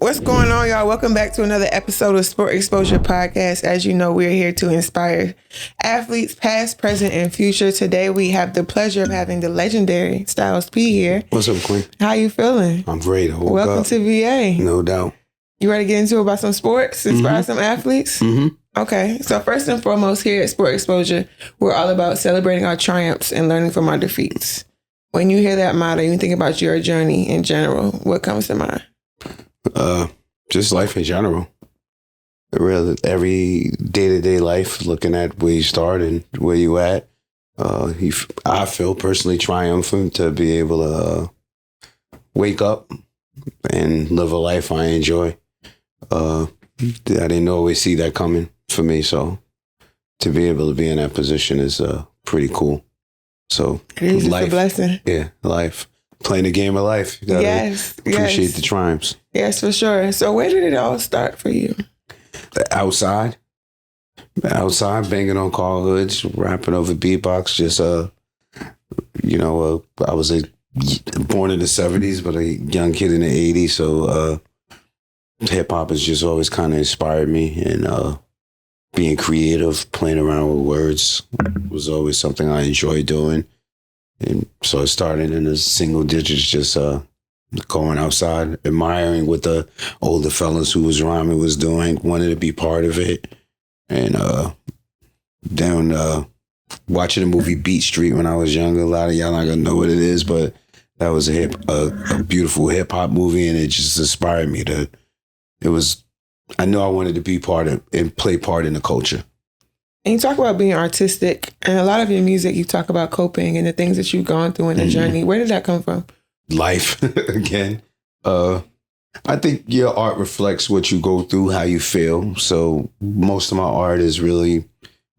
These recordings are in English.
What's going on, y'all? Welcome back to another episode of Sport Exposure Podcast. As you know, we're here to inspire athletes past, present, and future. Today, we have the pleasure of having the legendary Styles P here. What's up, Queen? How you feeling? I'm great. Welcome to VA. No doubt. You ready to get into it about some sports, inspire some athletes? Mm-hmm. Okay. So first and foremost, here at Sport Exposure, we're all about celebrating our triumphs and learning from our defeats. When you hear that motto, you think about your journey in general. What comes to mind? Just life in general. Really, every day-to-day life, looking at where you start and where you at. I feel personally triumphant to be able to wake up and live a life I enjoy. I didn't always see that coming for me, so to be able to be in that position is pretty cool. So It is just a blessing. Yeah, life. Playing the game of life. You gotta appreciate the triumphs. Yes, for sure. So where did it all start for you? Outside, banging on car hoods, rapping over beatbox. Just I was born in the 70s, but a young kid in the 80s. So hip hop has just always kind of inspired me, and being creative, playing around with words was always something I enjoyed doing. And so I started in the single digits, just going outside, admiring what the older fellas who was rhyming was doing, wanted to be part of it. And then watching the movie Beat Street when I was younger. A lot of y'all not gonna know what it is, but that was a beautiful hip hop movie, and it just inspired me to. I knew I wanted to be part of and play part in the culture. And you talk about being artistic, and a lot of your music, you talk about coping and the things that you've gone through in the journey. Where did that come from? Life, again. I think your art reflects what you go through, how you feel. So most of my art is really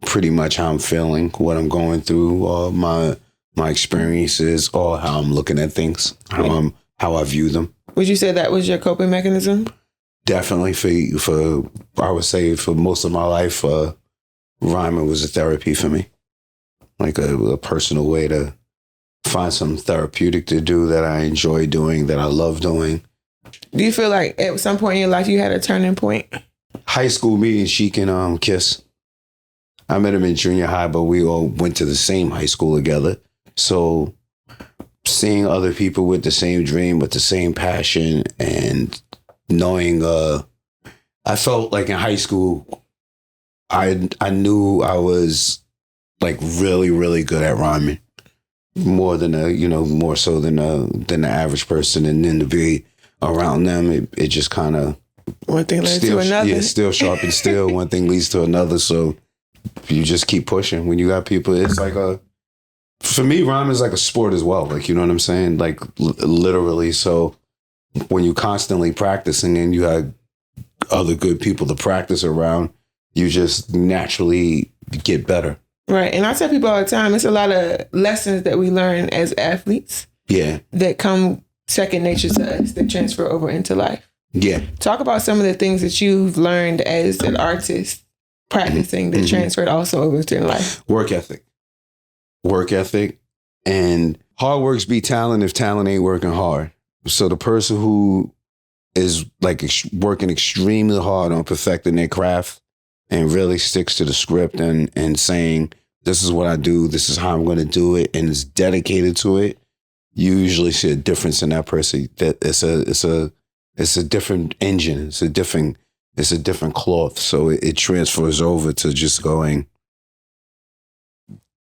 pretty much how I'm feeling, what I'm going through, my experiences, or how I'm looking at things, how I view them. Would you say that was your coping mechanism? Definitely for I would say for most of my life, rhyming was a therapy for me, like a personal way to find something therapeutic to do that I enjoy doing, that I love doing. Do you feel like at some point in your life you had a turning point? High school, me and Sheik and Kiss. I met him in junior high, but we all went to the same high school together. So seeing other people with the same dream, with the same passion, and knowing, I felt like in high school, I knew I was like really, really good at rhyming, more so than the average person, and then to be around them, it just kind of one thing led to another. Yeah, still sharp and still. One thing leads to another, so you just keep pushing. When you got people, it's like for me, rhyming is like a sport as well. Like, you know what I'm saying? Like literally. So when you constantly practicing and you have other good people to practice around, you just naturally get better. Right. And I tell people all the time, it's a lot of lessons that we learn as athletes. Yeah. That come second nature to us, that transfer over into life. Yeah. Talk about some of the things that you've learned as an artist practicing that transferred also over to life. Work ethic. And hard works beat talent if talent ain't working hard. So the person who is like working extremely hard on perfecting their craft and really sticks to the script and saying, this is what I do, this is how I'm going to do it, and is dedicated to it, you usually see a difference in that person. That it's a different engine, it's a different cloth. So it transfers over to just going,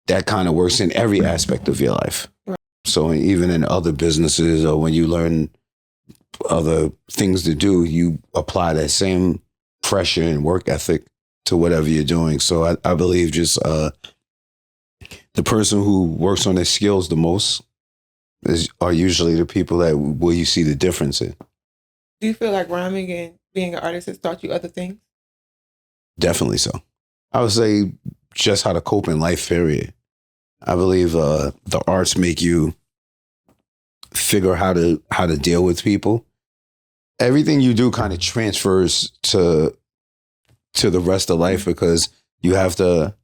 that kind of works in every aspect of your life. Right. So even in other businesses, or when you learn other things to do, you apply that same pressure and work ethic to whatever you're doing. So I believe just the person who works on their skills the most are usually the people that will you see the difference in. Do you feel like rhyming and being an artist has taught you other things? Definitely so. I would say just how to cope in life, period. I believe the arts make you figure how to deal with people. Everything you do kind of transfers to the rest of life, because you have to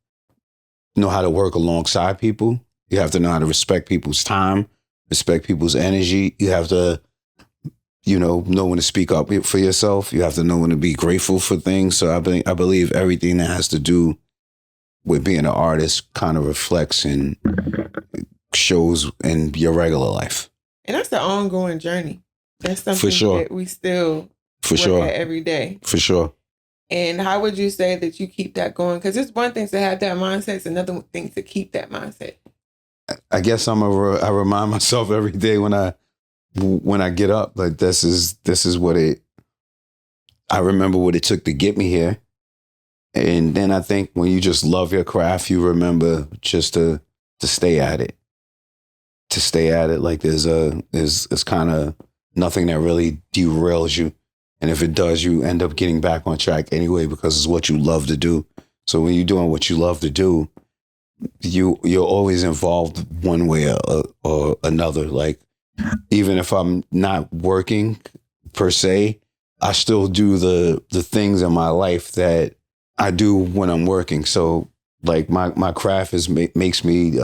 know how to work alongside people. You have to know how to respect people's time, respect people's energy. You have to know when to speak up for yourself. You have to know when to be grateful for things. So I believe everything that has to do with being an artist kind of reflects and shows in your regular life. And that's the ongoing journey. That's something For sure. that we still For work sure. at every day. For sure. And how would you say that you keep that going? Because it's one thing to have that mindset, it's another thing to keep that mindset. I guess I remind myself every day when I get up, like this is what I remember what it took to get me here. And then I think when you just love your craft, you remember just to stay at it. To stay at it, like there's kind of nothing that really derails you. And if it does, you end up getting back on track anyway because it's what you love to do. So when you're doing what you love to do, you're always involved one way or another. Like even if I'm not working per se, I still do the things in my life that I do when I'm working. So like my craft makes me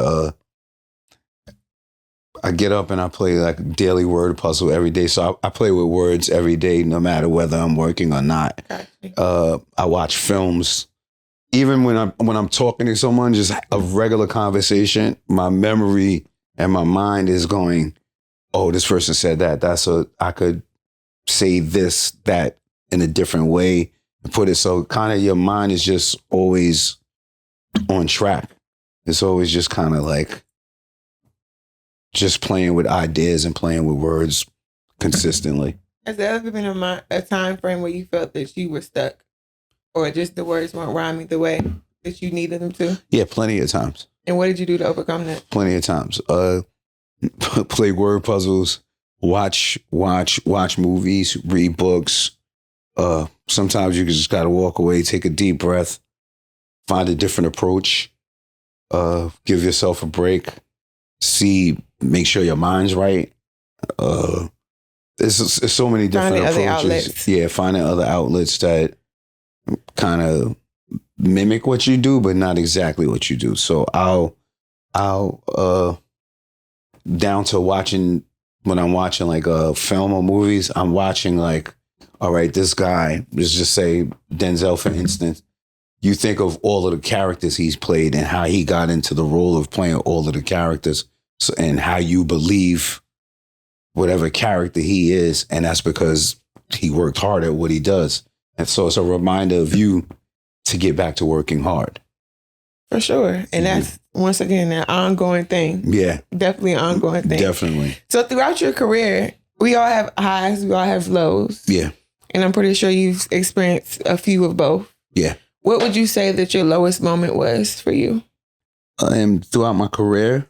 I get up and I play like a daily word puzzle every day. So I play with words every day, no matter whether I'm working or not. I watch films. Even when I'm talking to someone, just a regular conversation, my memory and my mind is going, oh, this person said that. I could say that in a different way and put it. So kind of your mind is just always on track. It's always just kind of like just playing with ideas and playing with words consistently. Has there ever been a time frame where you felt that you were stuck or just the words weren't rhyming the way that you needed them to? Yeah, plenty of times. And what did you do to overcome that? Plenty of times. Play word puzzles, watch movies, read books. Sometimes you just got to walk away, take a deep breath, find a different approach, give yourself a break, make sure your mind's right. There's so many different approaches. Yeah, finding other outlets that kind of mimic what you do, but not exactly what you do. So I'll down to watching, when I'm watching like a film or movies, I'm watching like, all right, this guy, let's just say Denzel, for instance, you think of all of the characters he's played and how he got into the role of playing all of the characters, and how you believe whatever character he is. And that's because he worked hard at what he does. And so it's a reminder of you to get back to working hard. For sure. And that's, once again, an ongoing thing. Yeah. Definitely an ongoing thing. Definitely. So throughout your career, we all have highs, we all have lows. Yeah. And I'm pretty sure you've experienced a few of both. Yeah. What would you say that your lowest moment was for you? Throughout my career,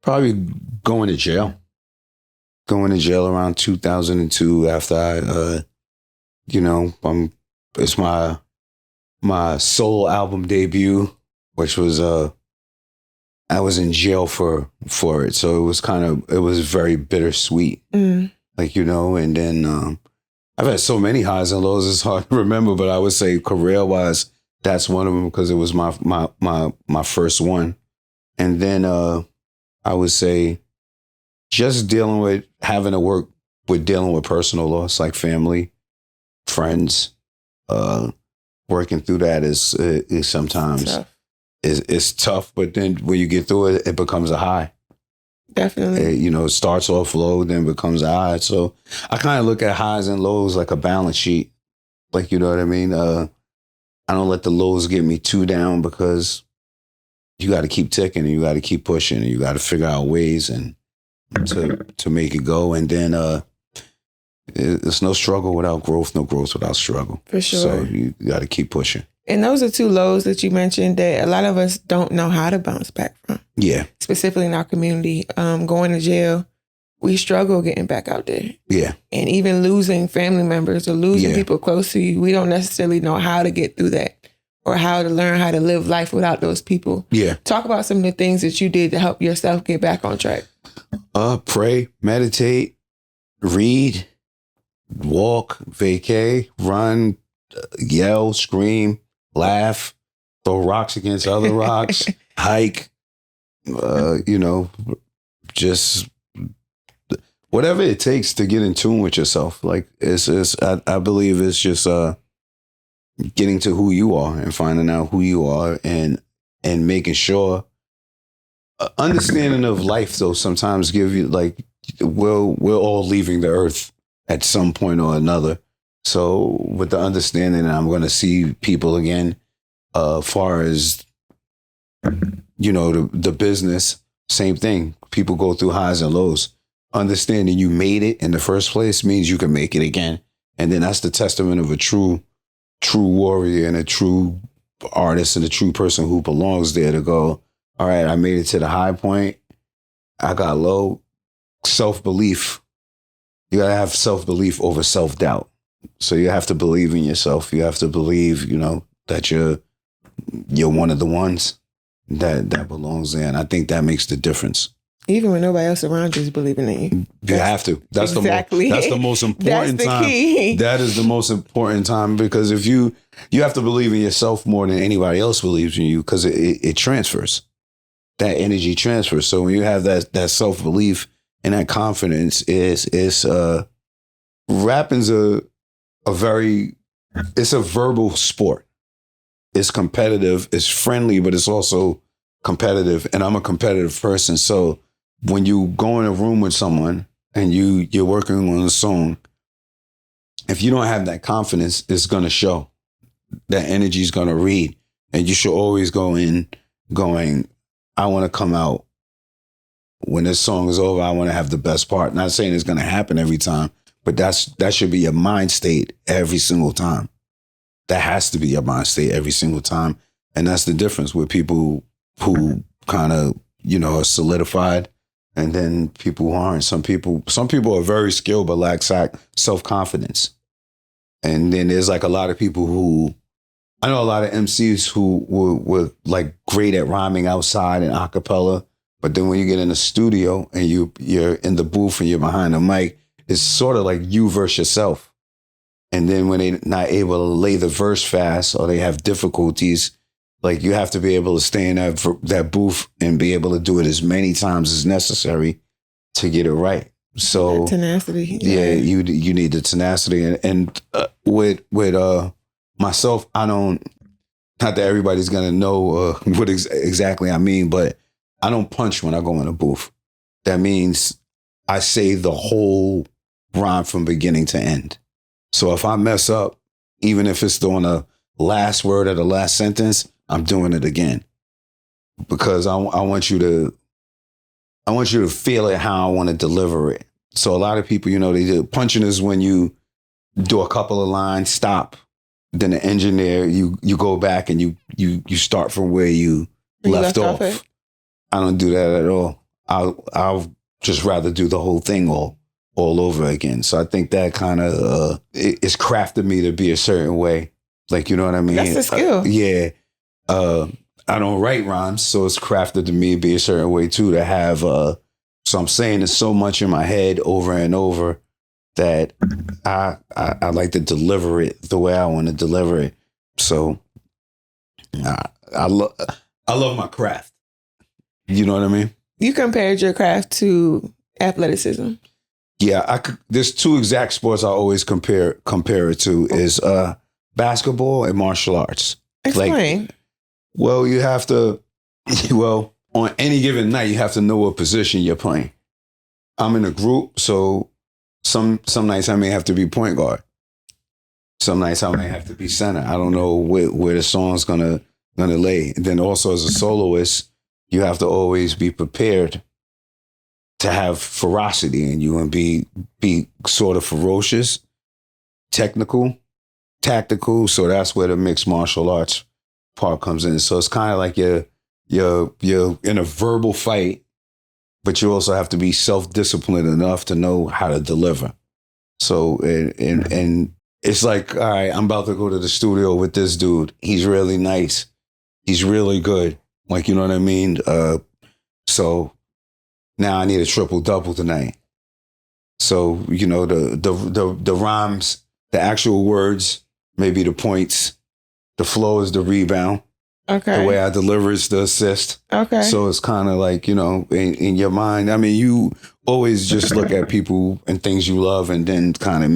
probably going to jail. Going to jail around 2002 after I, it's my solo album debut, which was, I was in jail for it. So it was very bittersweet. And then I've had so many highs and lows, it's hard to remember, but I would say career-wise, that's one of them because it was my first one. And then I would say just having to work with dealing with personal loss, like family, friends, working through that is sometimes it's tough, but then when you get through it, it becomes a high. Definitely. It starts off low, then becomes a high. So I kind of look at highs and lows like a balance sheet. Like, you know what I mean? I don't let the lows get me too down because you got to keep ticking and you got to keep pushing and you got to figure out ways and to make it go. And then it's no struggle without growth, no growth without struggle. For sure. So you got to keep pushing. And those are two lows that you mentioned that a lot of us don't know how to bounce back from. Yeah. Specifically in our community. Going to jail, we struggle getting back out there. Yeah. And even losing family members or losing people close to you, we don't necessarily know how to get through that or how to learn how to live life without those people. Yeah. Talk about some of the things that you did to help yourself get back on track. Pray, meditate, read, walk, vacay, run, yell, scream, laugh, throw rocks against other rocks, hike, just whatever it takes to get in tune with yourself. Like I believe it's just getting to who you are and finding out who you are and making sure understanding of life though sometimes give you like we're all leaving the earth at some point or another. So with the understanding that I'm going to see people again, far as the business, same thing. People go through highs and lows. Understanding you made it in the first place means you can make it again, and then that's the testament of a true warrior and a true artist and a true person who belongs there to go, all right, I made it to the high point. I got low. Self-belief. You gotta have self-belief over self-doubt. So you have to believe in yourself. You have to believe, that you're one of the ones that belongs there. And I think that makes the difference. Even when nobody else around you is believing in you. You have to. That's exactly. That's the most important That's the time. key. That is the most important time because if you have to believe in yourself more than anybody else believes in you because it transfers. That energy transfers. So when you have that self-belief and that confidence rapping's it's a verbal sport. It's competitive, it's friendly, but it's also competitive. And I'm a competitive person. So when you go in a room with someone and you're working on a song, if you don't have that confidence, it's going to show. That energy is going to read. And you should always go in going, I want to come out. When this song is over, I want to have the best part. Not saying it's going to happen every time, but that should be your mind state every single time. That has to be your mind state every single time. And that's the difference with people who kind of, are solidified and then people who aren't. Some people are very skilled but lack self-confidence. And then there's like a lot of people who, I know a lot of MCs who were like great at rhyming outside and a cappella. But then when you get in the studio and you're in the booth and you're behind the mic, it's sort of like you versus yourself. And then when they're not able to lay the verse fast or they have difficulties, like you have to be able to stay in that booth and be able to do it as many times as necessary to get it right. So that tenacity. Yeah, you need the tenacity. And with myself, not that everybody's going to know what exactly I mean, but I don't punch when I go in a booth. That means I say the whole rhyme from beginning to end. So if I mess up, even if it's on the last word or the last sentence, I'm doing it again. Because I want you to feel it how I want to deliver it. So a lot of people, they do punching is when you do a couple of lines, stop. Then the engineer, you go back and you start from where you left off. I don't do that at all. I'll just rather do the whole thing all over again. So I think that kind of it's crafted me to be a certain way. Like, you know what I mean? That's a skill. Yeah. I don't write rhymes, so it's crafted to me to be a certain way too, to have so I'm saying it so much in my head over and over that I like to deliver it the way I want to deliver it. So I love my craft. You know what I mean? You compared your craft to athleticism. Yeah, there's two exact sports I always compare it to is basketball and martial arts. Explain. You have to, on any given night, you have to know what position you're playing. I'm in a group, so some nights I may have to be point guard. Some nights I may have to be center. I don't know where the song's gonna lay. And then also as a soloist, you have to always be prepared to have ferocity in you and be sort of ferocious, technical, tactical. So that's where the mixed martial arts part comes in. So it's kind of like you're in a verbal fight, but you also have to be self-disciplined enough to know how to deliver. So and it's like, all right, I'm about to go to the studio with this dude. He's really nice. He's really good. Like, you know what I mean? So now I need a triple double tonight. So, the rhymes, the actual words, maybe the points, the flow is the rebound, Okay. The way I deliver is the assist. Okay. So it's kind of like, in your mind. I mean, you always just look at people and things you love and then kind of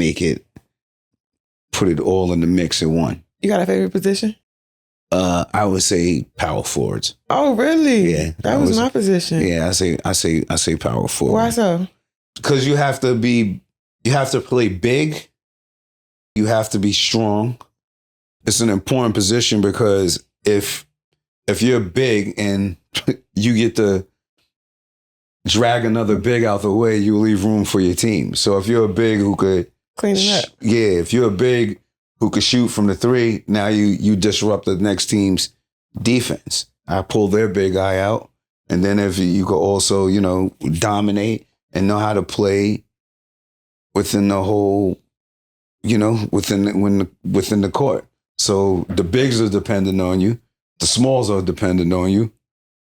put it all in the mix in one. You got a favorite position? I would say power forwards. Oh, really? Yeah. That was my position. Yeah, I say power forward. Why so? Because you have to play big. You have to be strong. It's an important position because if you're big and you get to drag another big out the way, you leave room for your team. So if you're a big who could clean it up. Yeah, if you're a big who could shoot from the three, now you disrupt the next team's defense. I pull their big guy out. And then if you could also, dominate and know how to play within the whole, within the court. So the bigs are dependent on you. The smalls are dependent on you.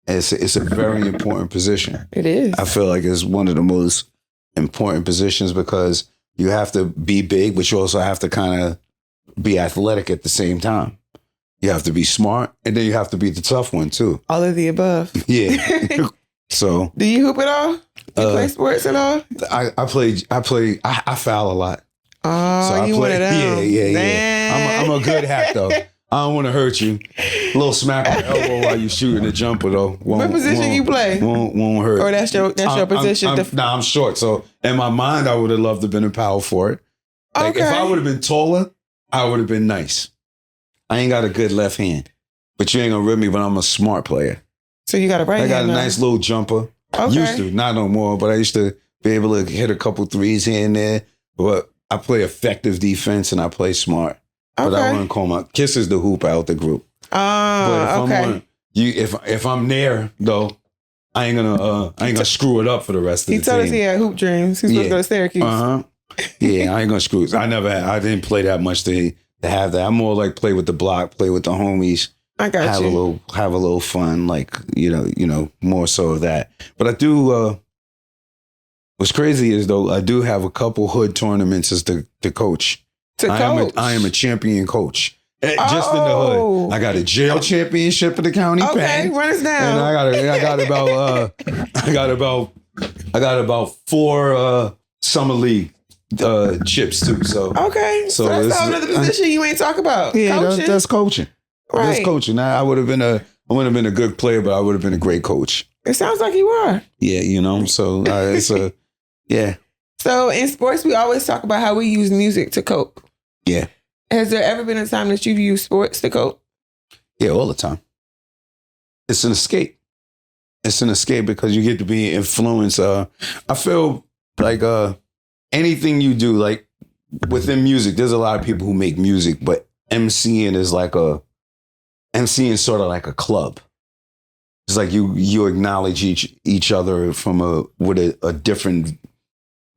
It's a very important position. It is. I feel like it's one of the most important positions because you have to be big, but you also have to kind of be athletic at the same time. You have to be smart, and then you have to be the tough one too. All of the above. Yeah. So, do you hoop at all? You play sports at all? I foul a lot. Oh, so you one of them. Yeah. I'm a good hack though. I don't want to hurt you. A little smack on the elbow while you shooting the jumper though. What position you play? Won't hurt. Or that's your position? I'm short. So in my mind, I would have loved to have been a power forward. Like if I would have been taller, I would have been nice. I ain't got a good left hand, but you ain't gonna rip me. But I'm a smart player. So you got a right hand. I got a nice little jumper. Okay. Used to, not no more, but I used to be able to hit a couple threes here and there. But I play effective defense and I play smart. But I wouldn't call my Kiss is the hoop out the group. Oh, okay. If I'm there though, I ain't gonna screw it up for the rest of the team. He told us he had hoop dreams. He's supposed to go to Syracuse. Yeah, I ain't gonna screw it. I didn't play that much to have that. I'm more like play with the block, play with the homies. I got have a little fun, like more so of that. But I do. What's crazy is though I do have a couple hood tournaments as the coach. I am a champion coach. Just in the hood. I got a jail championship in the county. Okay, run us down. And I got about 4 summer league chips too. So so that's another position you ain't talk about. Yeah, that's coaching. Right. That's coaching. I would have been a good player, but I would have been a great coach. It sounds like you are. Yeah, so it's a yeah. So in sports, we always talk about how we use music to cope. Yeah. Has there ever been a time that you've used sports to cope? Yeah, all the time. It's an escape. It's an escape because you get to be influenced. I feel like anything you do, like within music, there's a lot of people who make music, but MCing is sort of like a club. It's like you acknowledge each other with a different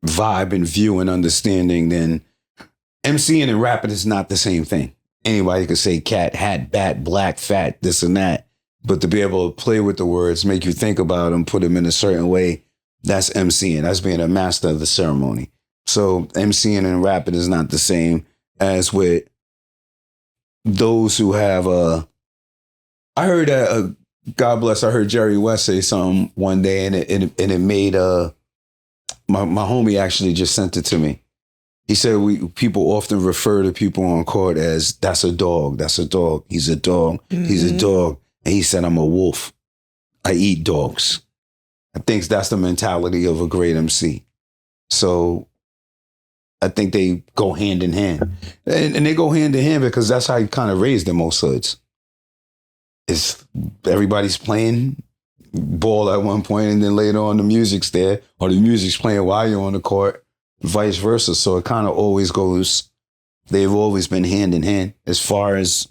vibe and view and understanding than MCing and rapping is not the same thing. Anybody could say cat, hat, bat, black, fat, this and that. But to be able to play with the words, make you think about them, put them in a certain way, that's MCing. That's being a master of the ceremony. So MCing and rapping is not the same as with those who have I heard that, God bless, I heard Jerry West say something one day and it made my homie actually just sent it to me. He said people often refer to people on court as that's a dog, he's a dog, he's a dog. And he said, I'm a wolf. I eat dogs. I think that's the mentality of a great MC. So I think they go hand in hand. And they go hand in hand because that's how you kind of raised in most hoods. It's everybody's playing ball at one point and then later on the music's there or the music's playing while you're on the court, vice versa. So it kind of always goes, they've always been hand in hand as far as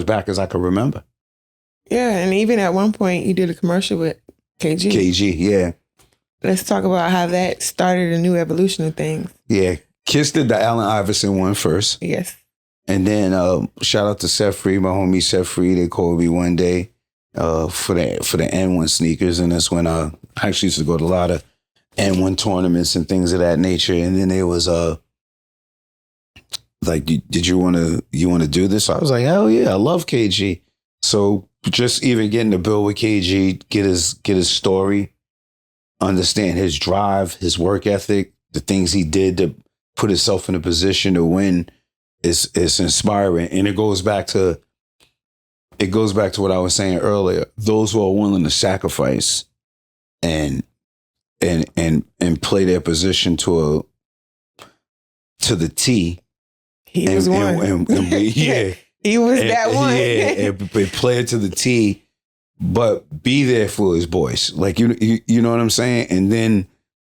back as I can remember. Yeah, and even at one point you did a commercial with KG. KG, yeah. Let's talk about how that started a new evolution of things. Yeah. Kiss did the Allen Iverson one first. Yes. And then shout out to Seth Free, my homie Seth Free. They called me one day for the N1 sneakers. And that's when I actually used to go to a lot of N1 tournaments and things of that nature. And then it was like, did you want to do this? I was like, hell yeah, I love KG. So just even getting to build with KG, get his story, understand his drive, his work ethic, the things he did to put himself in a position to win is inspiring. And it goes back to what I was saying earlier. Those who are willing to sacrifice and play their position to the T. He was one. Yeah. He was that one. Yeah, and play it to the T, but be there for his boys. Like, you know what I'm saying? And then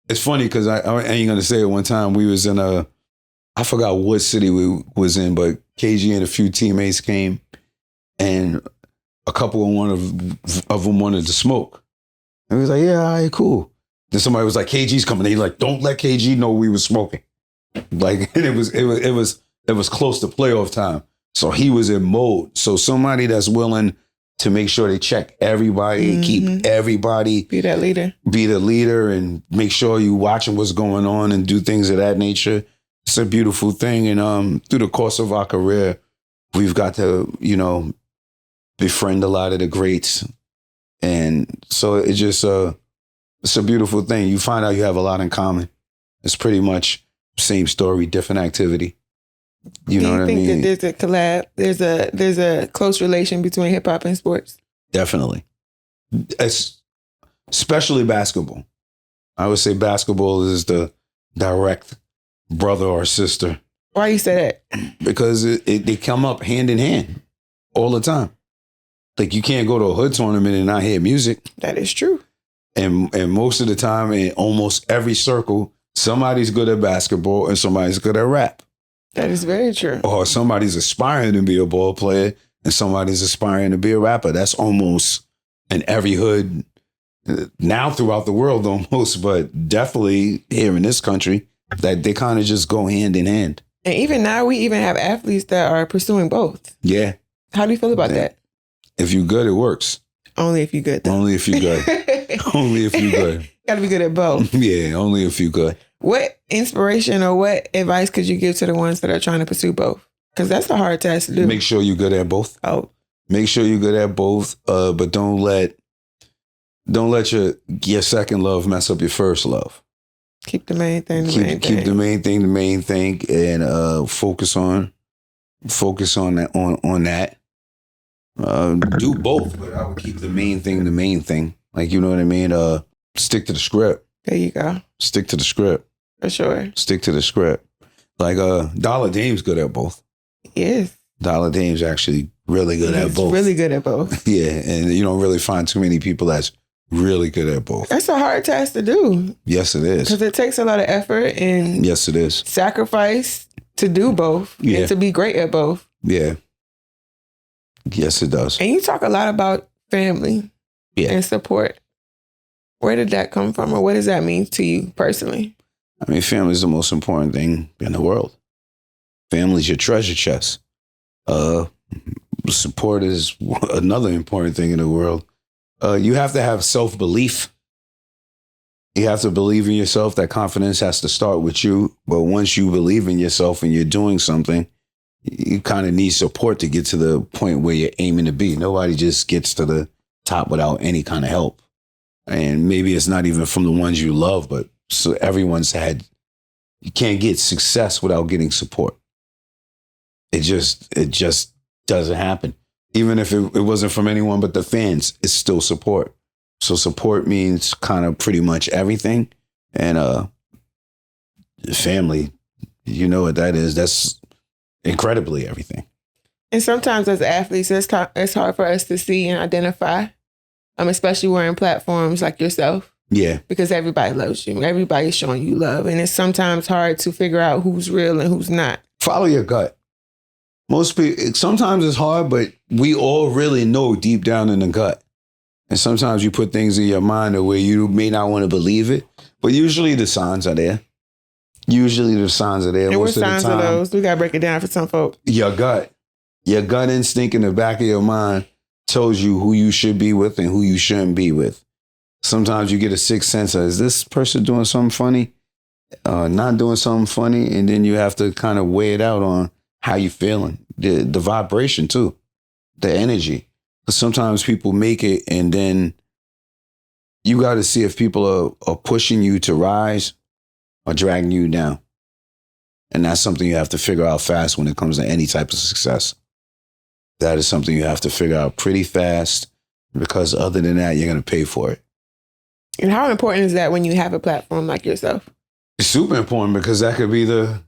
it's funny because I ain't going to say it. One time we was in I forgot what city we was in, but KG and a few teammates came and a couple of them wanted to smoke. And we was like, yeah, all right, cool. Then somebody was like, KG's coming. They like, don't let KG know we was smoking. Like, and it was close to playoff time. So he was in mode. So somebody that's willing to make sure they check everybody, keep everybody. Be that leader. Be the leader and make sure you watching what's going on and do things of that nature. It's a beautiful thing. And through the course of our career, we've got to, befriend a lot of the greats. And so it's just it's a beautiful thing. You find out you have a lot in common. It's pretty much same story, different activity. You know what I mean? Do you think that there's a collab? There's a close relation between hip hop and sports? Definitely. Especially basketball. I would say basketball is the direct brother or sister. Why you say that? Because they come up hand in hand all the time. Like, you can't go to a hood tournament and not hear music. That is true. And most of the time, in almost every circle, somebody's good at basketball and somebody's good at rap. That is very true. Or somebody's aspiring to be a ball player and somebody's aspiring to be a rapper. That's almost in every hood now throughout the world almost, but definitely here in this country, that they kind of just go hand in hand. And even now, we even have athletes that are pursuing both. Yeah. How do you feel about that? If you're good, it works. Only if you're good, though. Only if you're good. Only if you're good. Got to be good at both. Yeah, only if you're good. What inspiration or what advice could you give to the ones that are trying to pursue both? Because that's a hard task to do. Make sure you're good at both. Oh. Make sure you're good at both, but don't let your second love mess up your first love. Keep the main thing the main thing. Keep the main thing the main thing, and focus on that. Do both, but I would keep the main thing the main thing. Like, you know what I mean? Stick to the script. There you go. Stick to the script. For sure. Stick to the script. Like, Dollar Dame's good at both. Yes. Dollar Dame's actually really good at both. Really good at both. Yeah, and you don't really find too many people that's really good at both. That's a hard task to do. Yes, it is. Because it takes a lot of effort and yes, it is. Sacrifice to do both and to be great at both. Yeah. Yes, it does. And you talk a lot about family and support. Where did that come from, or what does that mean to you personally? I mean, family is the most important thing in the world. Family is your treasure chest. Support is another important thing in the world. You have to have self-belief. You have to believe in yourself. That confidence has to start with you. But once you believe in yourself and you're doing something, you kind of need support to get to the point where you're aiming to be. Nobody just gets to the top without any kind of help. And maybe it's not even from the ones you love, but so everyone's had, you can't get success without getting support. It just doesn't happen. Even if it wasn't from anyone but the fans, it's still support. So support means kind of pretty much everything. And family, you know what that is. That's incredibly everything. And sometimes as athletes, it's hard for us to see and identify, especially wearing platforms like yourself. Yeah. Because everybody loves you. Everybody's showing you love. And it's sometimes hard to figure out who's real and who's not. Follow your gut. Most people, sometimes it's hard, but we all really know deep down in the gut. And sometimes you put things in your mind where you may not want to believe it, but usually the signs are there. Usually the signs are there. And what signs are those? We got to break it down for some folks. Your gut instinct in the back of your mind tells you who you should be with and who you shouldn't be with. Sometimes you get a sixth sense of, is this person doing something funny? Not doing something funny? And then you have to kind of weigh it out on how you feeling. The vibration too, the energy. sometimes people make it, and then you got to see if people are pushing you to rise or dragging you down. And that's something you have to figure out fast when it comes to any type of success. That is something you have to figure out pretty fast, because other than that, you're going to pay for it. And how important is that when you have a platform like yourself? It's super important, because that could be the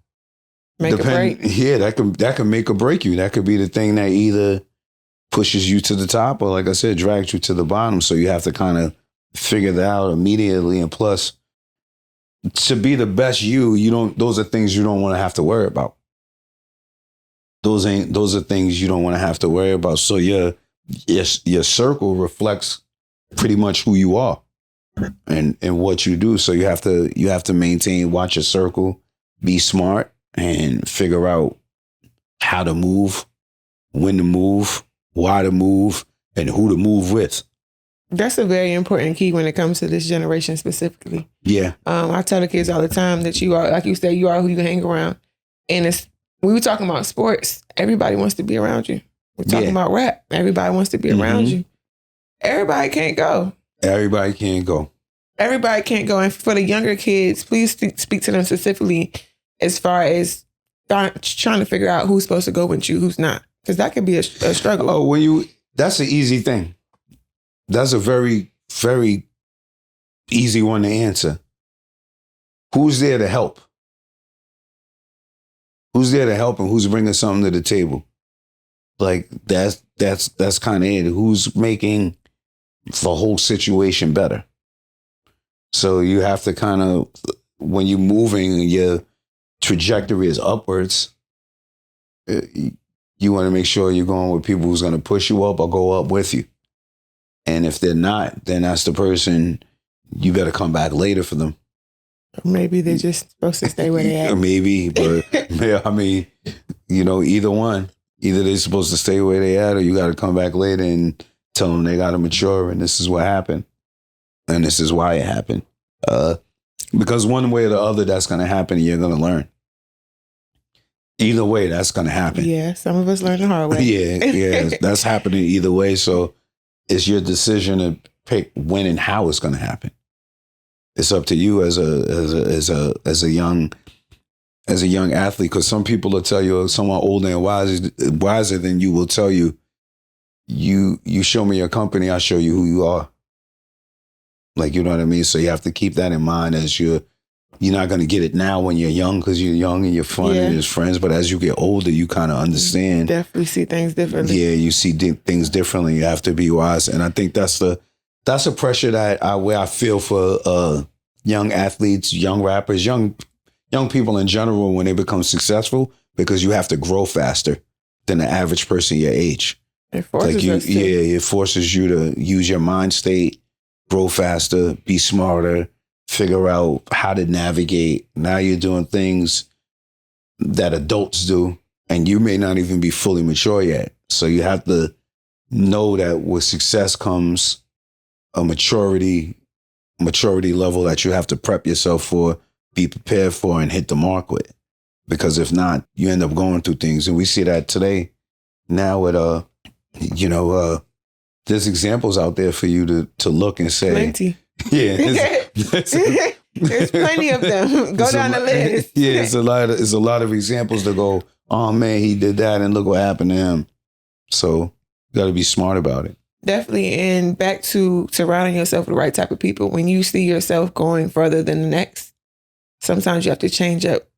Make a break. Yeah, that can make or break you. That could be the thing that either pushes you to the top or, like I said, drags you to the bottom. So you have to kind of figure that out immediately. And plus, to be the best those are things you don't want to have to worry about. Those are things you don't want to have to worry about. So your circle reflects pretty much who you are and what you do. So you have to watch your circle, be smart, and figure out how to move, when to move, why to move, and who to move with. That's a very important key when it comes to this generation specifically. Yeah. I tell the kids all the time that you are, like you said, you are who you hang around. And we were talking about sports. Everybody wants to be around you. We're talking about rap. Everybody wants to be around you. Everybody can't go. Everybody can't go. Everybody can't go. And for the younger kids, please speak to them specifically as far as trying to figure out who's supposed to go with you, who's not. Because that can be a struggle. Oh, that's an easy thing. That's a very, very easy one to answer. Who's there to help? Who's there to help, and who's bringing something to the table? Like that's kind of it. Who's making the whole situation better? So you have to kind of, when you're moving, your trajectory is upwards. You want to make sure you're going with people who's going to push you up or go up with you. And if they're not, then that's the person you better come back later for them. Maybe they're just supposed to stay where they're at. Maybe, but I mean, either one. Either they're supposed to stay where they at, or you got to come back later and tell them they got to mature, and this is what happened. And this is why it happened. Because one way or the other, that's going to happen, and you're going to learn. Either way, that's going to happen. Yeah, some of us learn the hard way. Yeah, that's happening either way. So it's your decision to pick when and how it's going to happen. It's up to you as a young athlete, because some people will tell you, someone older and wiser than you will tell you, you show me your company, I'll show you who you are. Like, you know what I mean? So you have to keep that in mind as you're not going to get it now when you're young, because you're young and you're fun and there's friends. But as you get older, you kind of understand. You definitely see things differently. Yeah, you see things differently. You have to be wise. And I think that's a pressure that I feel for young athletes, young rappers, young people in general when they become successful, because you have to grow faster than the average person your age. It forces us to. Yeah, it forces you to use your mind state, grow faster, be smarter, figure out how to navigate. Now you're doing things that adults do, and you may not even be fully mature yet. So you have to know that with success comes a maturity level that you have to prep yourself for, be prepared for, and hit the mark with. Because if not, you end up going through things. And we see that today now with, there's examples out there for you to look and say. Plenty. Yeah. There's plenty of them. Go down the list. Yeah, it's a lot of examples to go, oh man, he did that and look what happened to him. So you got to be smart about it. Definitely. And back to surrounding yourself with the right type of people. When you see yourself going further than the next, sometimes you have to change up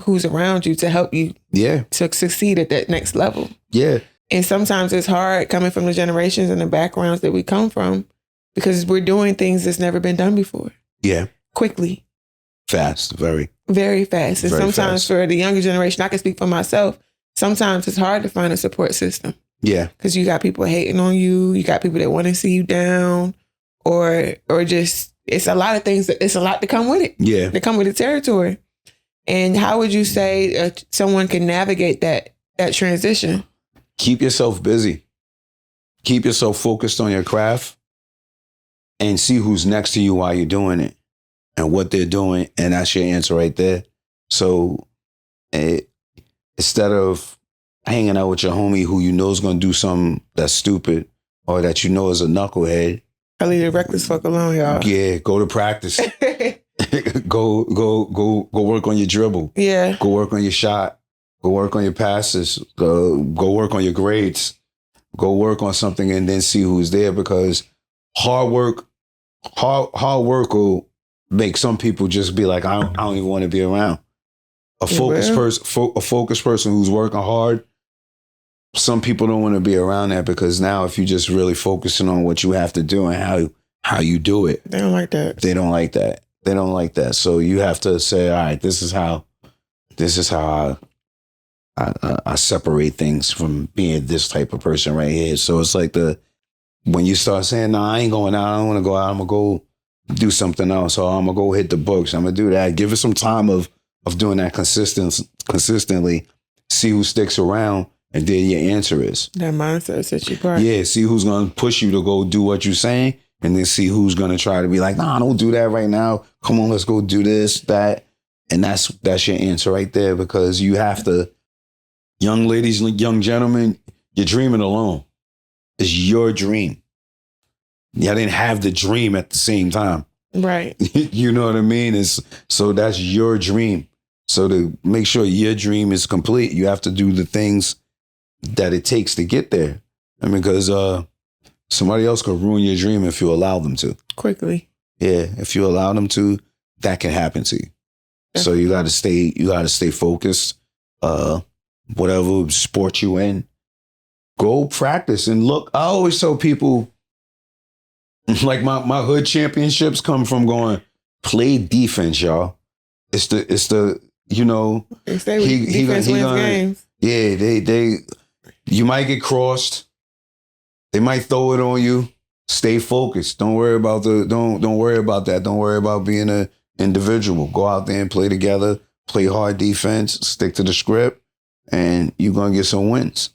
who's around you to help you to succeed at that next level. Yeah. And sometimes it's hard coming from the generations and the backgrounds that we come from, because we're doing things that's never been done before. Yeah. Quickly. Fast. Very. Very fast. And very sometimes fast. For the younger generation, I can speak for myself, sometimes it's hard to find a support system. Yeah. Because you got people hating on you. You got people that want to see you down, or just, it's a lot of things. It's a lot to come with it. Yeah. They come with the territory. And how would you say someone can navigate that transition? Keep yourself busy. Keep yourself focused on your craft, and see who's next to you while you're doing it and what they're doing. And that's your answer right there. So instead of hanging out with your homie who you know is going to do something that's stupid or that you know is a knucklehead, I leave the reckless fuck alone, y'all. yeah, go to practice. go work on your dribble. Yeah. Go work on your shot. Go work on your passes. Go work on your grades. Go work on something and then see who's there, because hard work will make some people just be like, I don't even want to be around. A focused person who's working hard, some people don't want to be around that, because now if you're just really focusing on what you have to do and how you do it, they don't like that. They don't like that. They don't like that. So you have to say, all right, this is how I separate things from being this type of person right here. So it's like when you start saying, no, I ain't going out, I don't want to go out, I'm gonna go do something else, or I'm gonna go hit the books, I'm gonna do that. Give it some time of doing that consistently, see who sticks around, and then your answer is. That mindset sets you apart. Yeah, see who's gonna push you to go do what you're saying, and then see who's gonna try to be like, nah, don't do that right now. Come on, let's go do this, that. And that's your answer right there, because you have to, young ladies, young gentlemen, you're dreaming alone. It's your dream. Y'all didn't have the dream at the same time. Right. You know what I mean? So that's your dream. So to make sure your dream is complete, you have to do the things that it takes to get there. I mean, because somebody else could ruin your dream if you allow them to. Quickly. Yeah, if you allow them to, that can happen to you. Yeah. So you got to stay focused. Whatever sport you in, go practice and look. I always tell people, like my hood championships come from going play defense, y'all. It's the defense wins games. Yeah, they you might get crossed. They might throw it on you. Stay focused. Don't worry about that. Don't worry about being an individual. Go out there and play together. Play hard defense. Stick to the script, and you're gonna get some wins.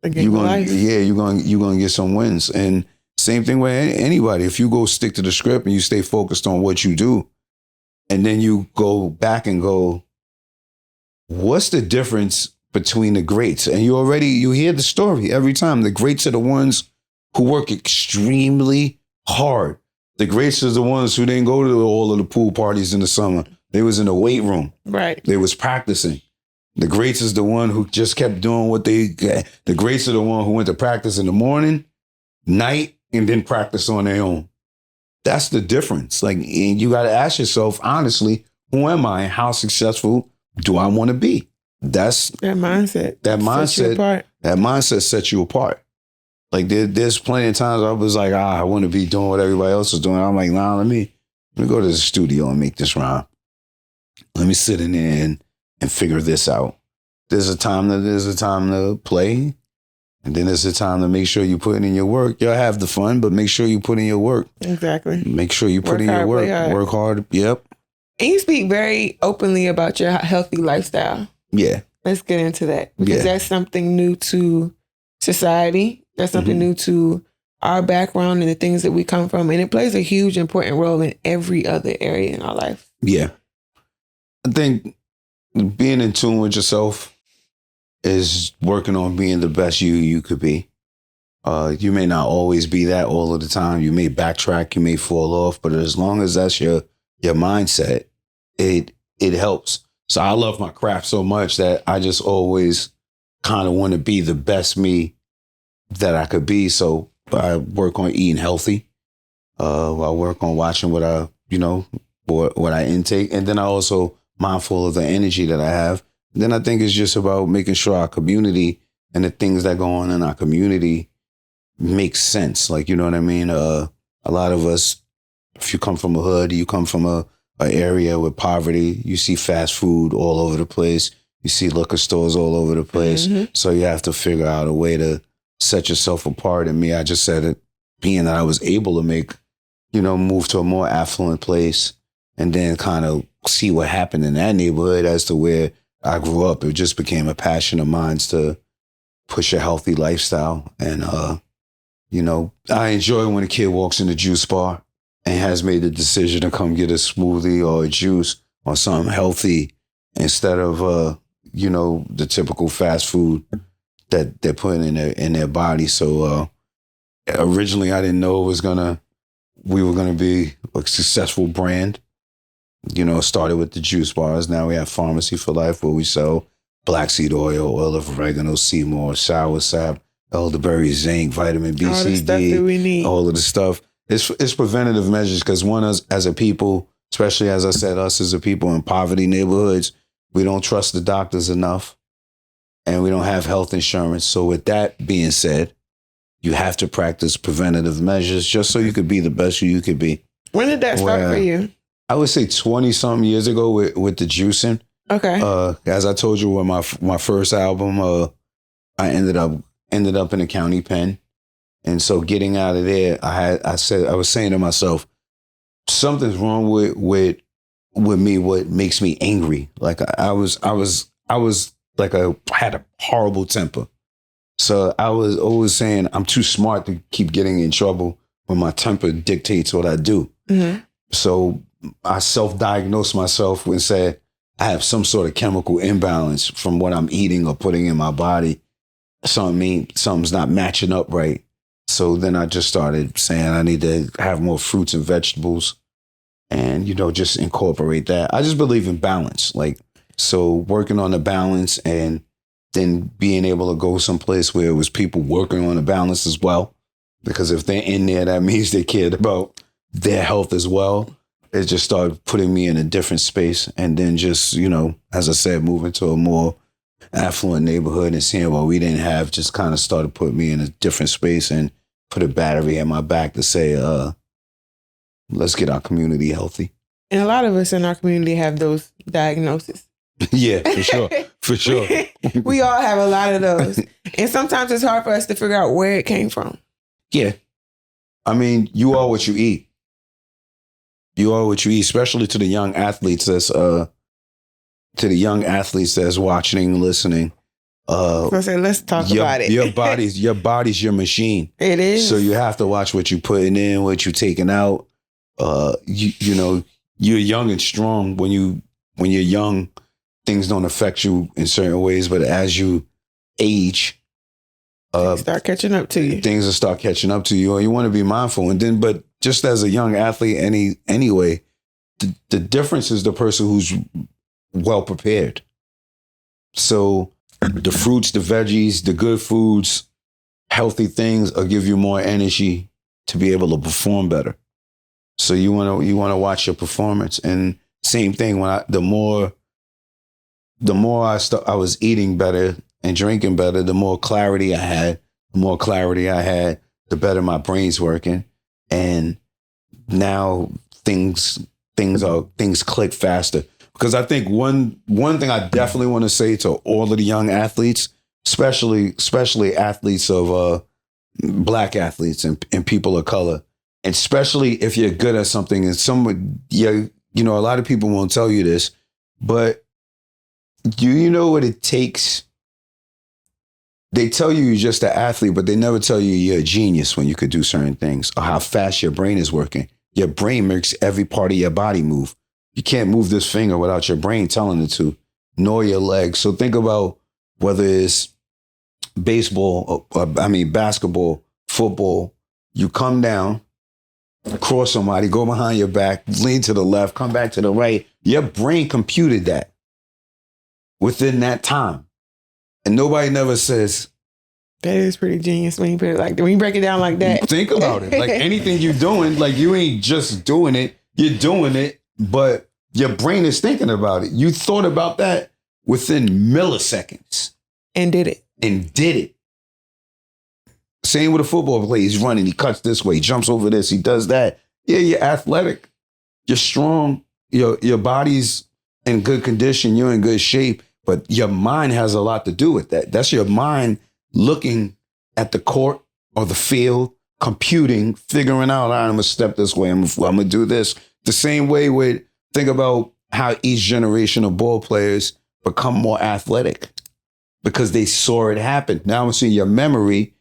You're gonna get some wins. And same thing with anybody. If you go stick to the script and you stay focused on what you do, and then you go back and go, what's the difference between the greats? And you hear the story every time. The greats are the ones who work extremely hard. The greats are the ones who didn't go to all of the pool parties in the summer. They was in the weight room. Right. They was practicing. The greats is the one who just kept doing what the greats are the one who went to practice in the morning, night, and then practice on their own. That's the difference. Like, and you got to ask yourself, honestly, who am I and how successful do I want to be? That's that mindset. That mindset sets you apart. Like there's plenty of times I was like, I want to be doing what everybody else is doing. I'm like, nah, let me go to the studio and make this rhyme. Let me sit in there and figure this out. There's a time to play, and then there's a time to make sure you put in your work. You'll have the fun, but make sure you put in your work. Exactly. Make sure you put in your work. Work hard. Yep. And you speak very openly about your healthy lifestyle. Yeah. Let's get into that, because that's something new to society. That's something new to our background and the things that we come from. And it plays a huge, important role in every other area in our life. Yeah. I think being in tune with yourself is working on being the best you could be. You may not always be that all of the time. You may backtrack, you may fall off, but as long as that's your mindset, it helps. So I love my craft so much that I just always kind of want to be the best me that I could be. So I work on eating healthy. I work on watching what I intake. And then I also mindful of the energy that I have. And then I think it's just about making sure our community and the things that go on in our community make sense. Like, you know what I mean? A lot of us, if you come from a hood, you come from an area with poverty, you see fast food all over the place. You see liquor stores all over the place. Mm-hmm. So you have to figure out a way to set yourself apart. And me, I just said it, being that I was able to move to a more affluent place and then kind of see what happened in that neighborhood as to where I grew up. It just became a passion of mine to push a healthy lifestyle. And, I enjoy when a kid walks in the juice bar and has made the decision to come get a smoothie or a juice or something healthy instead of, the typical fast food that they're putting in their body. So Originally, I didn't know we were gonna be a successful brand. You know, it started with the juice bars. Now we have Pharmacy for Life, where we sell black seed oil of oregano, Seymour, sour sap, elderberry, zinc, vitamin B, all C, the stuff D, that we need. all of the stuff. It's preventative measures because one, as a people, especially as I said, us as a people in poverty neighborhoods, we don't trust the doctors enough, and we don't have health insurance. So with that being said, you have to practice preventative measures just so you could be the best you could be. When did that start for you? I would say 20-something years ago with the juicing. Okay. As I told you, with my first album, I ended up in the county pen, and so getting out of there, I was saying to myself, something's wrong with me. What makes me angry? Like I was like I had a horrible temper, so I was always saying I'm too smart to keep getting in trouble when my temper dictates what I do. Mm-hmm. So I self-diagnosed myself and said I have some sort of chemical imbalance from what I'm eating or putting in my body. Something's not matching up right. So then I just started saying I need to have more fruits and vegetables and, just incorporate that. I just believe in balance. Like, so working on the balance and then being able to go someplace where it was people working on the balance as well. Because if they're in there, that means they cared about their health as well. It just started putting me in a different space. And then just, as I said, moving to a more affluent neighborhood and seeing what we didn't have just kind of started putting me in a different space and put a battery in my back to say, let's get our community healthy. And a lot of us in our community have those diagnoses. Yeah, for sure. For sure. We all have a lot of those. And sometimes it's hard for us to figure out where it came from. Yeah. I mean, you are what you eat. You are what you eat, especially to the young athletes that's watching, listening. So I said, let's talk about it. Your body's your machine. It is. So you have to watch what you're putting in, what you're taking out. You're young and strong. When you're young, things don't affect you in certain ways, but as you age, start catching up to you. Things will start catching up to you, and you want to be mindful. And then, but just as a young athlete, anyway, the difference is the person who's well prepared. So the fruits, the veggies, the good foods, healthy things will give you more energy to be able to perform better. So you want to watch your performance. And same thing, the more I was eating better and drinking better, the more clarity I had. The more clarity I had, the better my brain's working. And now things click faster. Because I think one thing I definitely want to say to all of the young athletes, especially athletes of Black athletes and people of color, and especially if you're good at something, and a lot of people won't tell you this, but do you know what it takes? They tell you you're just an athlete, but they never tell you you're a genius when you could do certain things or how fast your brain is working. Your brain makes every part of your body move. You can't move this finger without your brain telling it to, nor your legs. So think about whether it's basketball, football. You come down, cross somebody, go behind your back, lean to the left, come back to the right. Your brain computed that within that time. And nobody never says, that is pretty genius when you put it when you break it down like that. Think about it. Like anything you're doing, like you ain't just doing it, you're doing it, but your brain is thinking about it. You thought about that within milliseconds. And did it. Same with a football player. He's running, he cuts this way, he jumps over this, he does that. Yeah, you're athletic. You're strong. Your body's in good condition. You're in good shape. But your mind has a lot to do with that. That's your mind looking at the court or the field, computing, figuring out, I'm going to step this way. I'm going to do this. The same way think about how each generation of ball players become more athletic because they saw it happen. Now it's in your memory.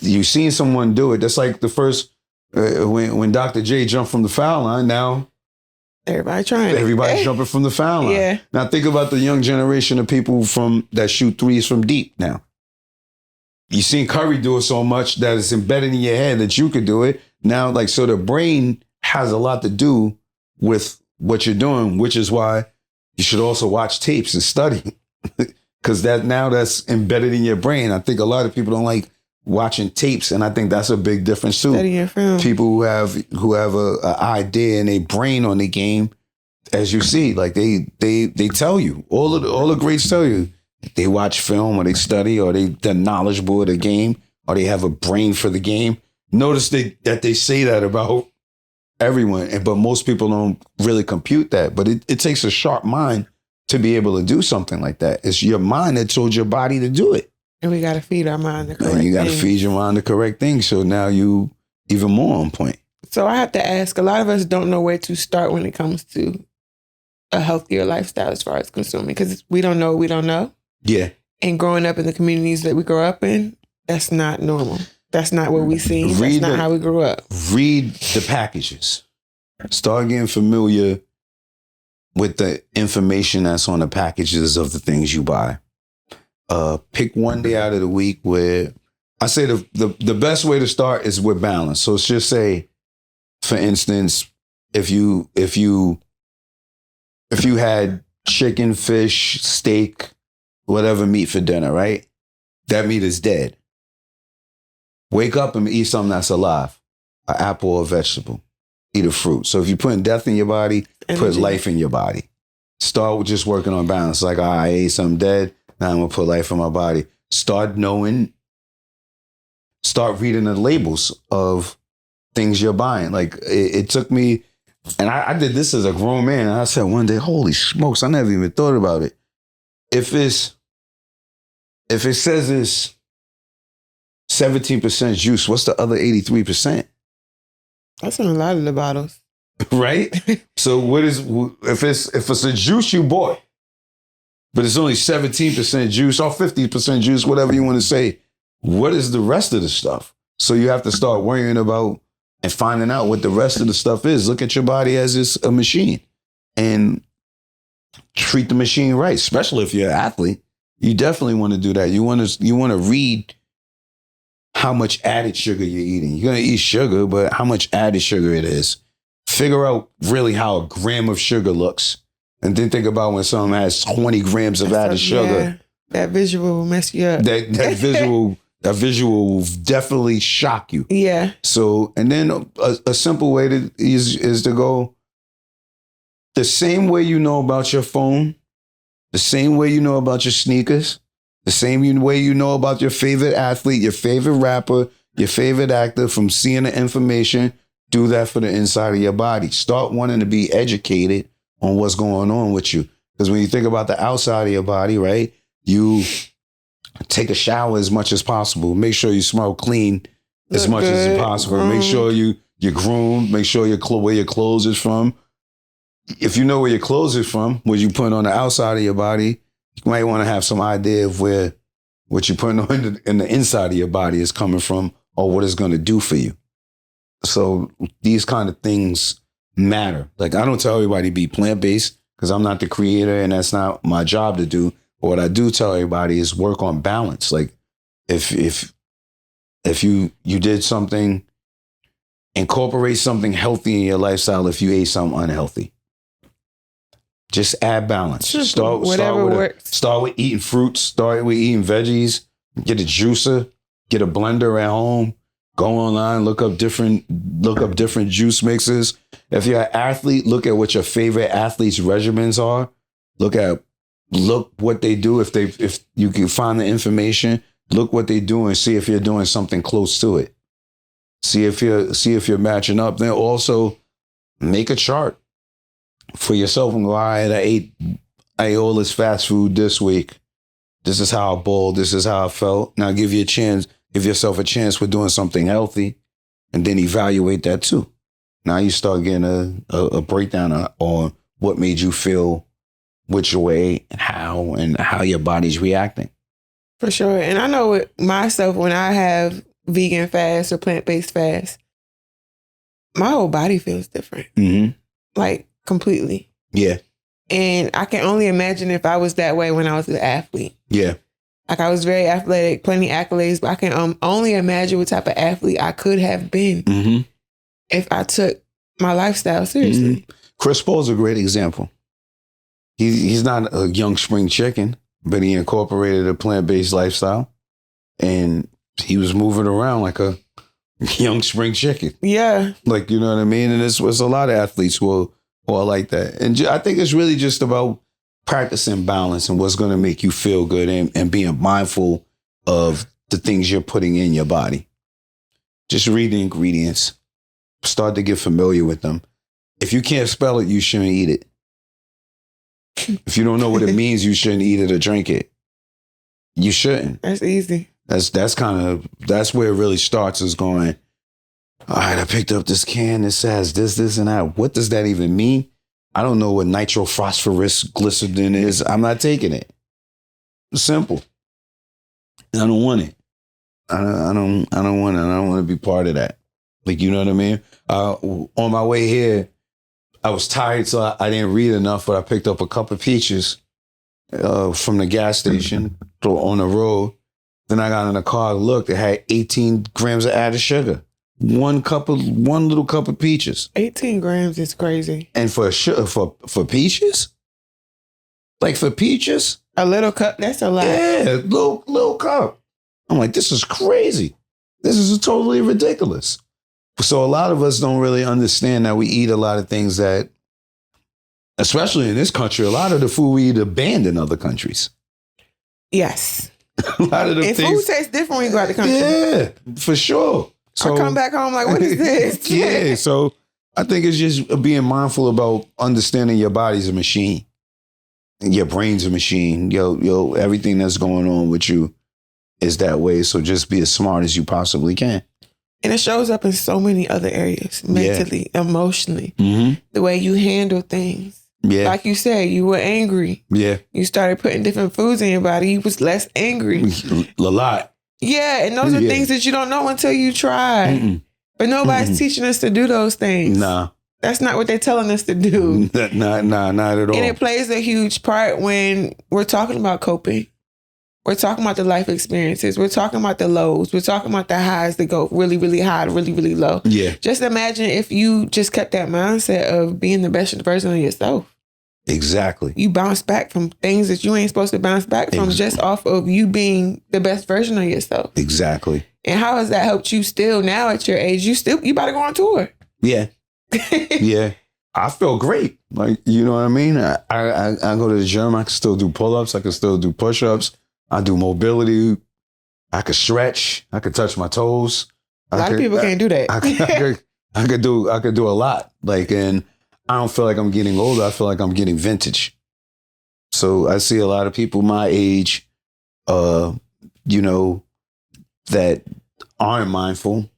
You've seen someone do it. That's like the first, when Dr. J jumped from the foul line, now everybody's jumping from the foul line. Yeah. Now think about the young generation of people that shoot threes from deep now. you've seen Curry do it so much that it's embedded in your head that you could do it. Now, like, so the brain has a lot to do with what you're doing, which is why you should also watch tapes and study. Because that's embedded in your brain. I think a lot of people don't like watching tapes, and I think that's a big difference too. Studying film. People who have a idea in their brain on the game, as you see, like they tell you, all the greats tell you, they watch film or they study or they're knowledgeable of the game or they have a brain for the game. Notice that they say that about everyone, but most people don't really compute that. But it takes a sharp mind to be able to do something like that. It's your mind that told your body to do it. And we got to feed our mind the correct thing. And you got to feed your mind the correct thing. So now you even more on point. So I have to ask, a lot of us don't know where to start when it comes to a healthier lifestyle as far as consuming, because we don't know what we don't know. Yeah. And growing up in the communities that we grow up in, that's not normal. That's not what we see. That's not how we grew up. Read the packages. Start getting familiar with the information that's on the packages of the things you buy. Pick one day out of the week where I say the best way to start is with balance. So let's just say, for instance, if you had chicken, fish, steak, whatever meat for dinner, right? That meat is dead. Wake up and eat something that's alive. An apple or a vegetable. Eat a fruit. So if you're putting death in your body, put life in your body. Start with just working on balance. Like, I ate something dead. Now I'm going to put life in my body. Start reading the labels of things you're buying. Like, it took me, and I did this as a grown man. And I said one day, holy smokes, I never even thought about it. If it says it's 17% juice, what's the other 83%? That's in a lot of the bottles. Right? So if it's a juice you bought, but it's only 17% juice or 50% juice, whatever you want to say, what is the rest of the stuff? So you have to start worrying about and finding out what the rest of the stuff is. Look at your body as it's a machine and treat the machine right, especially if you're an athlete. You definitely want to do that. You want to read how much added sugar you're eating. You're going to eat sugar, but how much added sugar it is. Figure out really how a gram of sugar looks. And then think about when someone has 20 grams of added sugar. Yeah, that visual will mess you up. That visual will definitely shock you. Yeah. So, and then a simple way is to go the same way you know about your phone, the same way you know about your sneakers, the same way you know about your favorite athlete, your favorite rapper, your favorite actor, from seeing the information. Do that for the inside of your body. Start wanting to be educated on what's going on with you. Because when you think about the outside of your body, right, you take a shower as much as possible. Make sure you smell clean as much as possible. Make sure you're groomed. Make sure where your clothes is from. If you know where your clothes is from, what you put on the outside of your body, you might want to have some idea of where what you're putting on in the inside of your body is coming from or what it's going to do for you. So these kind of things matter. Like, I don't tell everybody to be plant-based because I'm not the creator and that's not my job to do. But what I do tell everybody is work on balance. Like, if you did something, incorporate something healthy in your lifestyle if you ate something unhealthy. Just add balance. Start with eating fruits. Start with eating veggies. Get a juicer. Get a blender at home. Go online. Look up different juice mixes. If you're an athlete, look at what your favorite athletes' regimens are. Look what they do. If you can find the information, look what they do and see if you're doing something close to it. See if you're matching up. Then also make a chart for yourself and go, all right, I ate all this fast food this week. This is how I bowled. This is how I felt. Now give yourself a chance for doing something healthy and then evaluate that too. Now you start getting a breakdown on what made you feel which way and how your body's reacting. For sure. And I know with myself, when I have vegan fast or plant-based fast, my whole body feels different. Mm-hmm. Like, completely. Yeah. And I can only imagine if I was that way when I was an athlete. Yeah. Like, I was very athletic, plenty accolades, but I can only imagine what type of athlete I could have been if I took my lifestyle seriously. Chris Paul's a great example. He's not a young spring chicken, but he incorporated a plant-based lifestyle, and he was moving around like a young spring chicken. Yeah. Like, you know what I mean? And there's a lot of athletes who are like that. And I think it's really just about practicing balance and what's going to make you feel good, and being mindful of the things you're putting in your body. Just read the ingredients. Start to get familiar with them. If you can't spell it, you shouldn't eat it. If you don't know what it means, you shouldn't eat it or drink it. You shouldn't. That's easy. That's where it really starts, is going, all right, I picked up this can that says this, and that. What does that even mean? I don't know what nitrophosphorus glycerin is. I'm not taking it. Simple. I don't want it. I don't want it. I don't want to be part of that. Like, you know what I mean? On my way here, I was tired, so I didn't read enough, but I picked up a cup of peaches from the gas station on the road. Then I got in the car, looked, it had 18 grams of added sugar. One little cup of peaches. 18 grams is crazy. And for peaches? Like, for peaches? A little cup, that's a lot. Yeah, little cup. I'm like, this is crazy. This is totally ridiculous. So a lot of us don't really understand that we eat a lot of things that, especially in this country, a lot of the food we eat are banned in other countries. Yes. A lot of the and things, food tastes different when you go out the country. Yeah, for sure. So I come back home like, what is this? Yeah, so I think it's just being mindful about understanding your body's a machine. Your brain's a machine. Yo, everything that's going on with you is that way. So just be as smart as you possibly can. And it shows up in so many other areas, mentally, emotionally, the way you handle things. Yeah. Like you said, you were angry. Yeah. You started putting different foods in your body. You was less angry. A lot. Yeah, and those are things that you don't know until you try. But nobody's teaching us to do those things. Nah. That's not what they're telling us to do. Nah, not at all. And it plays a huge part when we're talking about coping. We're talking about the life experiences. We're talking about the lows. We're talking about the highs that go really, really high, really, really low. Yeah. Just imagine if you just kept that mindset of being the best version of yourself. Exactly. You bounce back from things that you ain't supposed to bounce back from just off of you being the best version of yourself. Exactly. And how has that helped you still now at your age? You about to go on tour. Yeah. Yeah. I feel great. Like, you know what I mean? I go to the gym. I can still do pull-ups. I can still do push-ups. I do mobility. I could stretch. I could touch my toes. A lot of people can't do that. I could do a lot. Like, and I don't feel like I'm getting older. I feel like I'm getting vintage. So I see a lot of people my age, that aren't mindful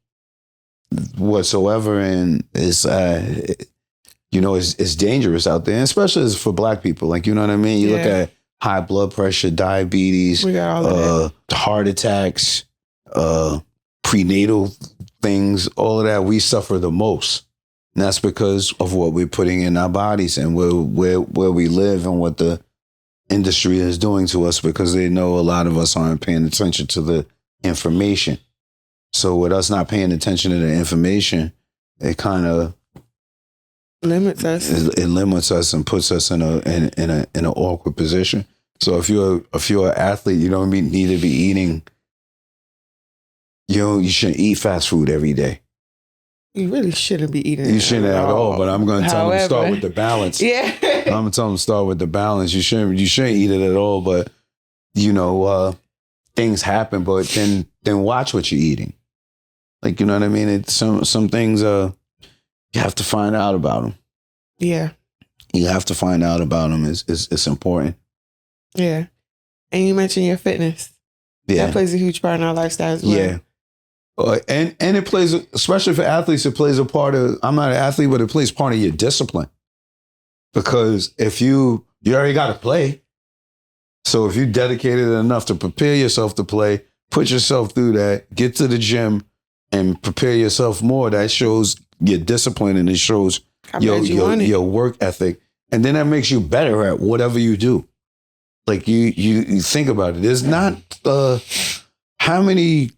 whatsoever, and it's dangerous out there, and especially for Black people. Like, you know what I mean? You look at high blood pressure, diabetes, we got all of that. Heart attacks, prenatal things, all of that. We suffer the most. And that's because of what we're putting in our bodies and where we live and what the industry is doing to us, because they know a lot of us aren't paying attention to the information. So with us not paying attention to the information, it kind of limits us. It limits us and puts us in an awkward position. So if you're an athlete, you don't need to be eating. You shouldn't eat fast food every day. You really shouldn't be eating. You shouldn't at all. But I'm going to tell them to start with the balance. Yeah, I'm going to tell them to start with the balance. You shouldn't eat it at all. But things happen. But then watch what you're eating. Like, you know what I mean? It's some things you have to find out about them. Yeah, you have to find out about them. It's important. Yeah, and you mentioned your fitness. Yeah, that plays a huge part in our lifestyle as well. Yeah. And it plays, especially for athletes, it plays a part of, I'm not an athlete, but it plays part of your discipline. Because if you already got to play. So if you dedicated enough to prepare yourself to play, put yourself through that, get to the gym and prepare yourself more, that shows your discipline and it shows your work ethic. And then that makes you better at whatever you do. Like you think about it. There's not how many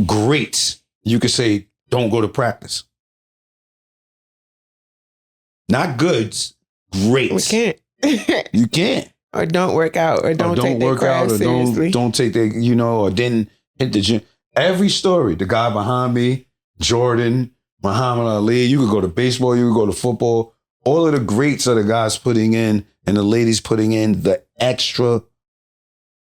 greats you could say don't go to practice. Not goods, greats. We can't. You can't. Or don't work out, or don't take their craft seriously. Don't take their, or didn't hit the gym. Every story, the guy behind me, Jordan, Muhammad Ali, you could go to baseball, you could go to football. All of the greats are the guys putting in and the ladies putting in the extra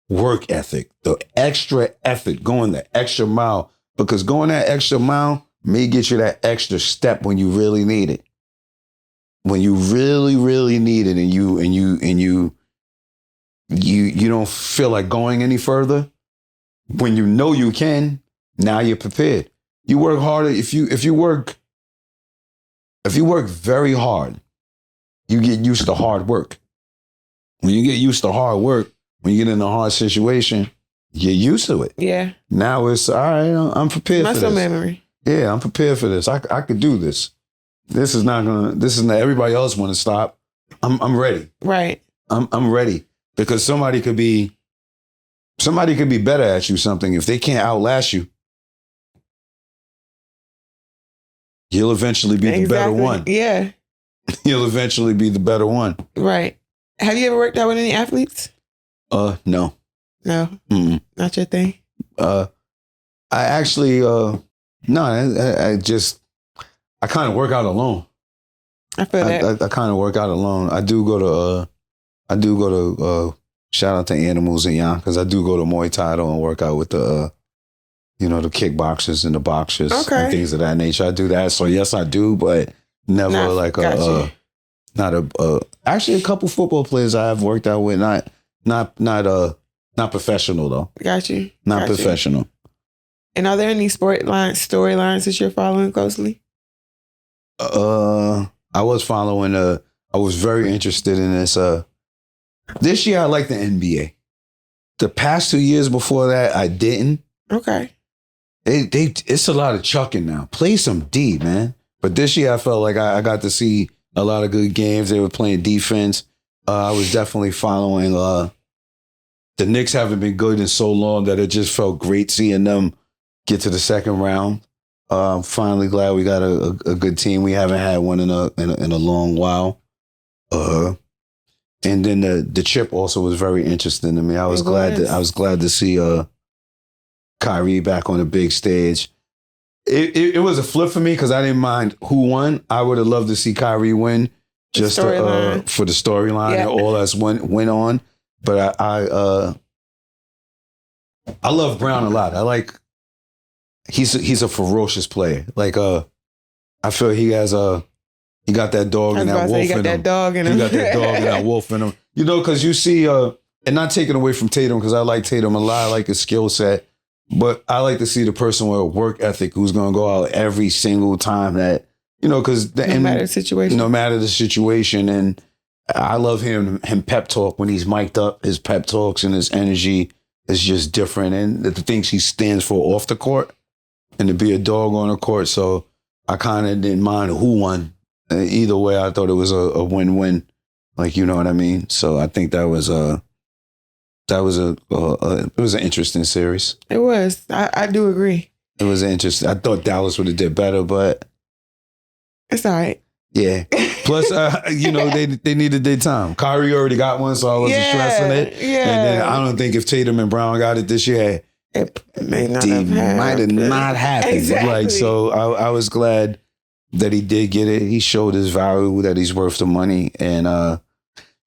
work ethic, the extra effort, going the extra mile. Because going that extra mile may get you that extra step when you really need it. When you really, really need it and you don't feel like going any further. When you know you can, now you're prepared. You work harder. If you work very hard, you get used to hard work. When you get used to hard work, when you get in a hard situation, you're used to it. Yeah. Now it's all right. I'm prepared for this. Muscle memory. Yeah, I'm prepared for this. I could do this. This is not everybody else want to stop. I'm ready. Right. I'm ready because somebody could be better at you something. If they can't outlast you, you'll eventually be the better one. Yeah. You'll eventually be the better one. Right. Have you ever worked out with any athletes? No. No? Mm-mm. Not your thing? I actually, no, I kind of work out alone. I feel that. I kind of work out alone. I do go to, shout out to Animals and Young, because I do go to Muay Thai and work out with the, the kickboxers and the boxers and things of that nature. I do that. So yes, I do, but never actually a couple football players I have worked out with, not professional though. Got you. Not professional. And are there any storylines that you're following closely? I was following I was very interested in this year I like the NBA. The past 2 years before that I didn't. Okay. It's a lot of chucking now. Play some D, man. But this year I felt like I got to see a lot of good games. They were playing defense. I was definitely following the Knicks haven't been good in so long that it just felt great seeing them get to the second round. I'm finally glad we got a good team. We haven't had one in a long while. And then the chip also was very interesting to me. I was glad to see Kyrie back on the big stage. It was a flip for me because I didn't mind who won. I would have loved to see Kyrie win just for the storyline and all that's went on. But I love Brown a lot. I like. He's a ferocious player. Like I feel he got that dog and that wolf in him. He got that dog and that wolf in him. Because you see, and not taking away from Tatum, because I like Tatum a lot. I like his skill set, but I like to see the person with a work ethic who's going to go out every single time that because no matter the situation, and I love him pep talk when he's mic'd up. His pep talks and his energy is just different, and the things he stands for off the court. And to be a dog on the court, so I kind of didn't mind who won. Either way, I thought it was a win-win. Like, you know what I mean? So I think it was an interesting series. It was. I do agree. It was interesting. I thought Dallas would have did better, but it's all right. Yeah. Plus, they needed their time. Kyrie already got one, so I wasn't stressing it. Yeah. And then I don't think if Tatum and Brown got it this year, it might have not happened. Exactly. Like, so I was glad that he did get it. He showed his value, that he's worth the money. And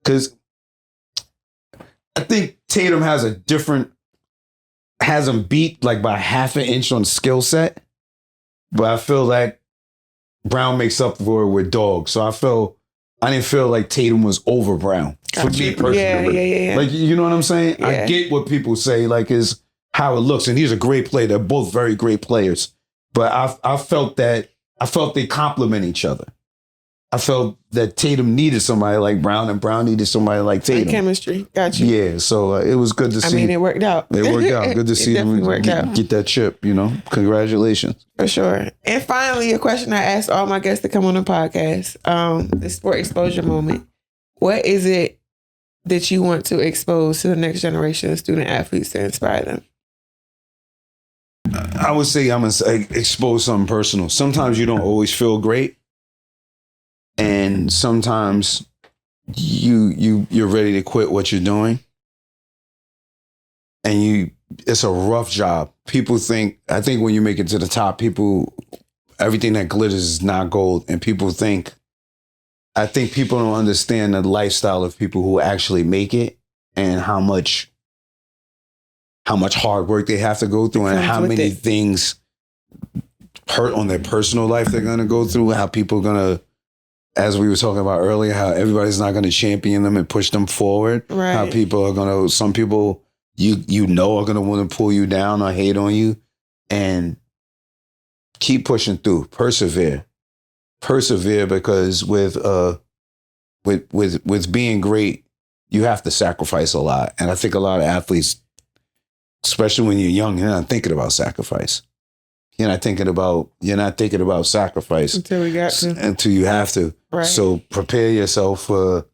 because I think Tatum has him beat like by half an inch on skill set. But I feel like Brown makes up for it with dogs. So I didn't feel like Tatum was over Brown. For me personally. Yeah. Like, you know what I'm saying? Yeah. I get what people say, like how it looks, and he's a great player. They're both very great players. But I felt they complement each other. I felt that Tatum needed somebody like Brown, and Brown needed somebody like Tatum. Chemistry, got you. Yeah, so it was good to see. I mean, it worked out. It worked out. Good to see them get that chip. Congratulations. For sure. And finally, a question I asked all my guests to come on the podcast: the sport exposure moment. What is it that you want to expose to the next generation of student athletes to inspire them? I would say I'm going to expose something personal. Sometimes you don't always feel great. And sometimes you're ready to quit what you're doing. And it's a rough job. I think when you make it to the top, everything that glitters is not gold. And I think people don't understand the lifestyle of people who actually make it and how much hard work they have to go through and how many things hurt on their personal life they're going to go through, how people are going to, as we were talking about earlier, how everybody's not going to champion them and push them forward. Right. How people are going to, some people are going to want to pull you down or hate on you, and keep pushing through. Persevere because with being great, you have to sacrifice a lot. And I think a lot of athletes, especially when you're young, you're not thinking about sacrifice. You're not thinking about sacrifice until you have to. Right. So prepare yourself for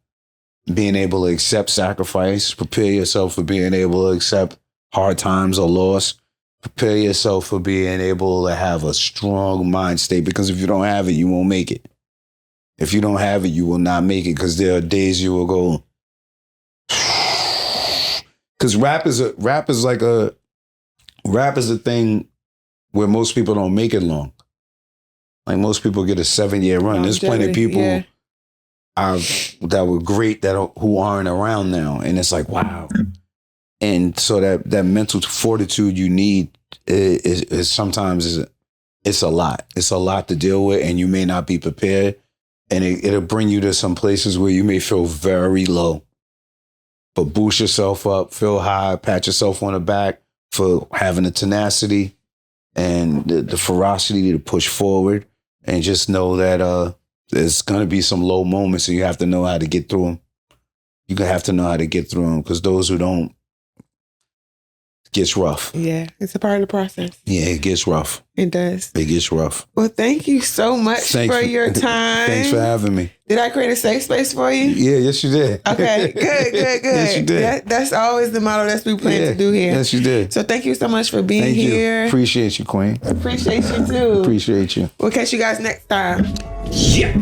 being able to accept sacrifice. Prepare yourself for being able to accept hard times or loss. Prepare yourself for being able to have a strong mind state, because if you don't have it, you won't make it. If you don't have it, you will not make it, because there are days you will go. Because rap is a thing where most people don't make it long. Like most people get a 7-year run. There's plenty of people that were great who aren't around now, and it's like, wow. And so that mental fortitude you need is sometimes it's a lot. It's a lot to deal with, and you may not be prepared, and it'll bring you to some places where you may feel very low. But boost yourself up, feel high, pat yourself on the back for having the tenacity and the ferocity to push forward, and just know that there's going to be some low moments, and you have to know how to get through them. You're going to have to know how to get through them, because those who don't, it gets rough. Yeah, it's a part of the process. Yeah, it gets rough. It does. It gets rough. Well, thank you so much for your time. Thanks for having me. Did I create a safe space for you? Yeah, yes, you did. Okay, good. Yes, you did. That's always the model that we plan to do here. Yes, you did. So thank you so much for being Thank here. You. Appreciate you, Queen. Appreciate you too. Appreciate you. We'll catch you guys next time. Yeah.